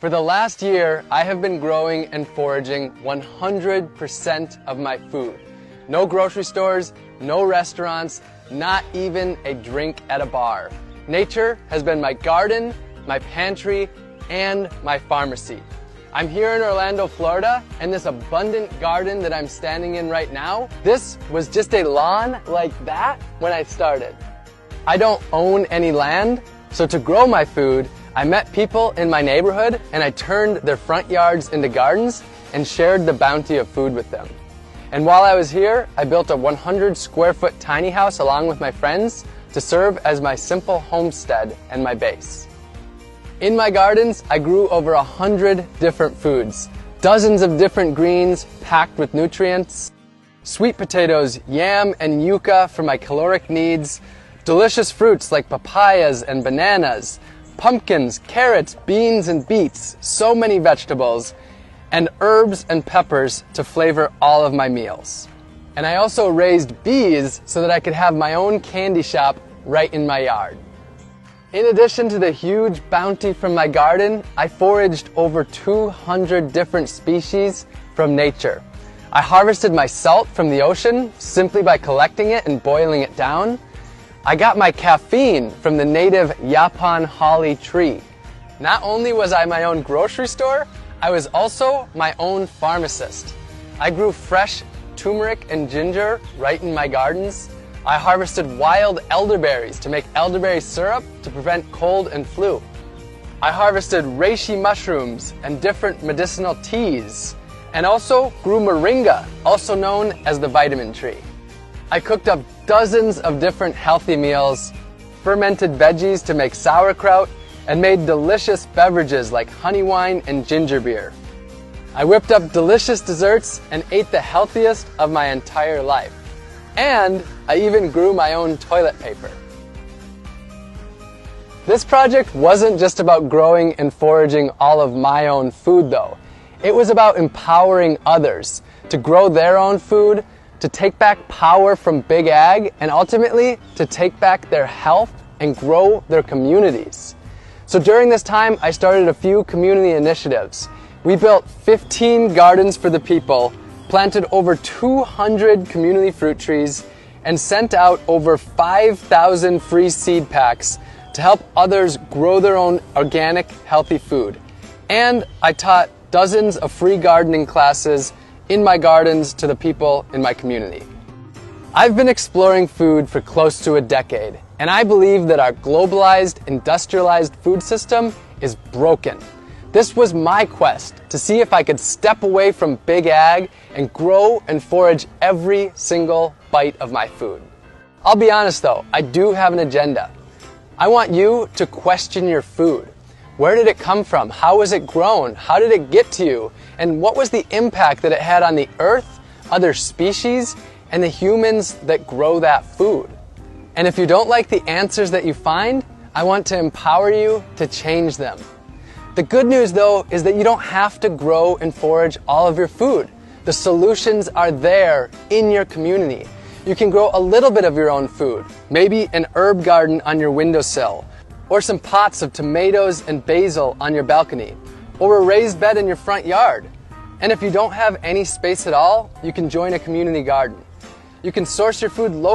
For the last year, I have been growing and foraging 100% of my food. No grocery stores, no restaurants, not even a drink at a bar. Nature has been my garden, my pantry, and my pharmacy. I'm here in Orlando, Florida, and this abundant garden that I'm standing in right now, this was just a lawn like that when I started. I don't own any land, so to grow my food, I met people in my neighborhood and I turned their front yards into gardens and shared the bounty of food with them. And while I was here, I built a 100 square foot tiny house along with my friends to serve as my simple homestead and my base. In my gardens, I grew over 100 different foods, dozens of different greens packed with nutrients, sweet potatoes, yam, and yucca for my caloric needs, delicious fruits like papayas and bananas, pumpkins, carrots, beans, and beets, so many vegetables, and herbs and peppers to flavor all of my meals. And I also raised bees so that I could have my own candy shop right in my yard. In addition to the huge bounty from my garden, I foraged over 200 different species from nature. I harvested my salt from the ocean simply by collecting it and boiling it down. I got my caffeine from the native Yaupon holly tree. Not only was I my own grocery store, I was also my own pharmacist. I grew fresh turmeric and ginger right in my gardens. I harvested wild elderberries to make elderberry syrup to prevent cold and flu. I harvested reishi mushrooms and different medicinal teas, and also grew moringa, also known as the vitamin tree. I cooked up dozens of different healthy meals, fermented veggies to make sauerkraut, and made delicious beverages like honey wine and ginger beer. I whipped up delicious desserts and ate the healthiest of my entire life. And I even grew my own toilet paper. This project wasn't just about growing and foraging all of my own food though. It was about empowering others to grow their own food, to take back power from Big Ag, and ultimately to take back their health and grow their communities. So during this time, I started a few community initiatives. We built 15 gardens for the people, planted over 200 community fruit trees, and sent out over 5,000 free seed packs to help others grow their own organic, healthy food. And I taught dozens of free gardening classes in my gardens to the people in my community. I've been exploring food for close to a decade, and I believe that our globalized, industrialized food system is broken. This was my quest to see if I could step away from Big Ag and grow and forage every single bite of my food. I'll be honest though, I do have an agenda. I want you to question your food. Where did it come from? How was it grown? How did it get to you? And what was the impact that it had on the earth, other species, and the humans that grow that food? And if you don't like the answers that you find, I want to empower you to change them. The good news though is that you don't have to grow and forage all of your food. The solutions are there in your community. You can grow a little bit of your own food, maybe an herb garden on your windowsill, or some pots of tomatoes and basil on your balcony, or a raised bed in your front yard. And if you don't have any space at all, you can join a community garden. You can source your food locally.